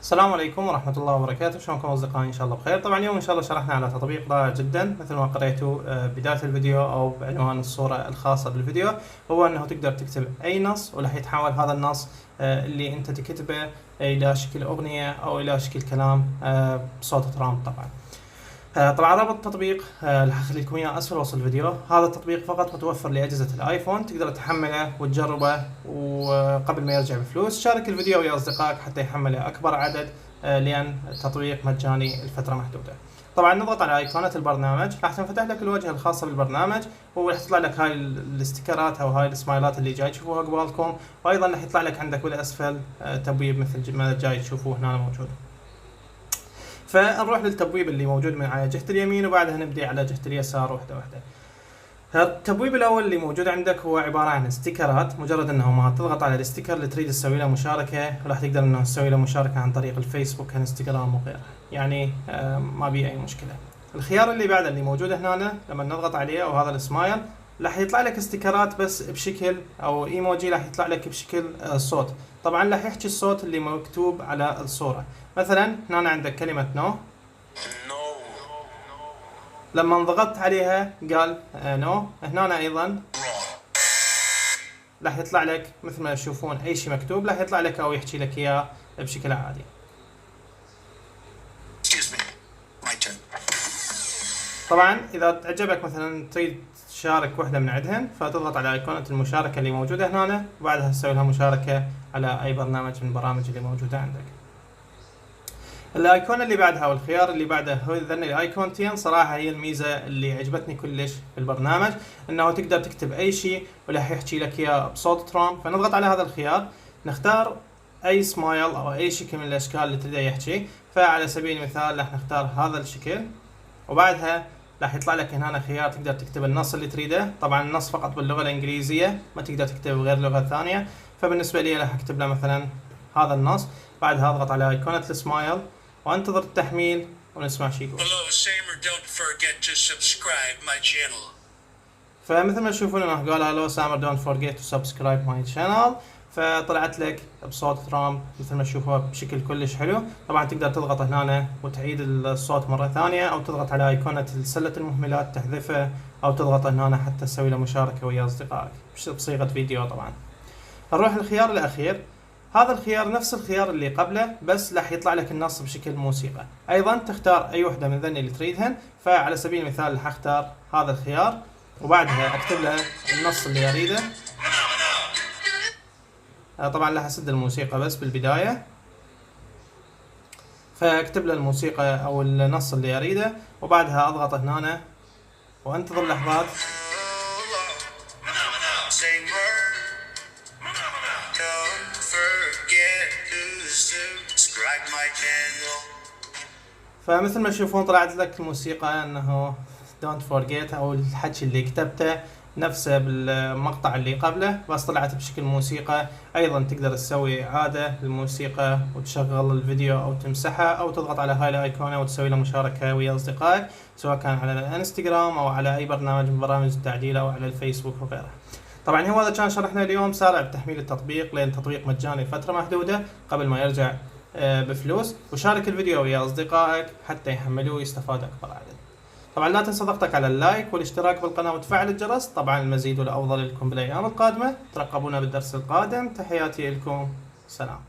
السلام عليكم ورحمة الله وبركاته، شلونكم أصدقائي؟ إن شاء الله بخير. طبعا اليوم إن شاء الله شرحنا على تطبيق رائع جدا مثل ما قريتوا بداية الفيديو أو بعنوان الصورة الخاصة بالفيديو، هو أنه تقدر تكتب أي نص وراح يتحول هذا النص اللي أنت تكتبه إلى شكل أغنية أو إلى شكل كلام بصوت ترامب. طبعا رابط التطبيق راح اخلي لكم اياه اسفل وصف الفيديو. هذا التطبيق فقط متوفر لاجهزه الايفون، تقدر تحمله وتجربه وقبل ما يرجع بفلوس. شارك الفيديو ويا اصدقائك حتى يحمله اكبر عدد، لان التطبيق مجاني لفتره محدوده. طبعا نضغط على ايقونة البرنامج، راح تنفتح لك الواجهه الخاصه بالبرنامج، وراح تطلع لك هاي الاستيكرات او هاي السمايلات اللي جاي تشوفوها قبالكم، وايضا راح يطلع لك عندك بالاسفل تبويب مثل ما جاي تشوفوه هنا موجود. فنروح للتبويب اللي موجود من على جهة اليمين، وبعدها نبدي على جهة اليسار واحدة واحدة. التبويب الأول اللي موجود عندك هو عبارة عن استيكرات، مجرد أنه ما تضغط على الاستيكر اللي تريد تسوي له مشاركة، راح تقدر أنه تسوي له مشاركة عن طريق الفيسبوك، انستغرام وغيرها، يعني ما بيه أي مشكلة. الخيار اللي بعده اللي موجود هنا لما نضغط عليه أو هذا السمايل، راح يطلع لك استيكرات بس بشكل او ايموجي، راح يطلع لك بشكل صوت. طبعا راح يحكي الصوت اللي مكتوب على الصورة. مثلا هنا عندك كلمة نو، لما ضغطت عليها قال نو. هنا ايضا راح يطلع لك مثل ما تشوفون اي شيء مكتوب راح يطلع لك او يحكي لك اياه بشكل عادي. طبعا اذا تعجبك مثلا تريد تشارك وحده من عندهن، فتضغط على ايقونة المشاركة اللي موجودة هنا، وبعدها تسوي لها مشاركة على اي برنامج من البرامج اللي موجودة عندك. الايقونة اللي بعدها والخيار اللي بعده هو ذن الايقونتين، صراحة هي الميزة اللي عجبتني كلش في البرنامج، انه تقدر تكتب اي شيء وراح يحكي لك اياه بصوت ترامب. فنضغط على هذا الخيار، نختار اي سمايل او اي شكل من الاشكال اللي تريده يحكي. فعلى سبيل المثال راح نختار هذا الشكل، وبعدها راح يطلع لك هنا خيار تقدر تكتب النص اللي تريده. طبعا النص فقط باللغة الانجليزية، ما تقدر تكتب غير لغة ثانية. فبالنسبة لي راح اكتب له مثلا هذا النص، بعدها اضغط على ايقونة السمايل وانتظر التحميل ونسمع شي يقول. فمثل ما تشوفون انه قال هلو سامر دونت فورجيت تو سبسكرايب ماي شانل، فطلعت لك بصوت ترامب مثل ما تشوفوها بشكل كلش حلو. طبعا تقدر تضغط هنا وتعيد الصوت مرة ثانية، او تضغط على ايقونة سلة المهملات تحذفه، او تضغط هنا حتى تسوي له مشاركة ويا اصدقائك بصيغة فيديو. طبعا نروح للخيار الاخير. هذا الخيار نفس الخيار اللي قبله، بس راح يطلع لك النص بشكل موسيقى. ايضا تختار اي وحده من ذني اللي تريدهن. فعلى سبيل المثال راح اختار هذا الخيار، وبعدها اكتب له النص اللي اريده. طبعا راح اسد الموسيقى بس بالبدايه، فاكتب له الموسيقى او النص اللي اريده، وبعدها اضغط هنا وانتظر لحظات. فمثل ما تشوفون طلعت لك الموسيقى انه دونت فورجيت، او الحكي اللي كتبته نفسه بالمقطع اللي قبله، بس طلعت بشكل موسيقى. ايضا تقدر تسوي اعادة للموسيقى وتشغل الفيديو او تمسحه، او تضغط على هاي الايقونة وتسوي له مشاركة ويا اصدقائك، سواء كان على الانستغرام او على اي برنامج من برامج التعديل او على الفيسبوك وغيره. طبعا هو هذا كان شرحنا اليوم. سارع بتحميل التطبيق لان التطبيق مجاني لفترة محدودة قبل ما يرجع بفلوس، وشارك الفيديو ويا اصدقائك حتى يحملوه ويستفاد اكبر عدد. طبعا لا تنسى ضغطك على اللايك والاشتراك بالقناة وتفعل الجرس. طبعا المزيد والافضل لكم بالايام القادمة. ترقبونا بالدرس القادم. تحياتي لكم، سلام.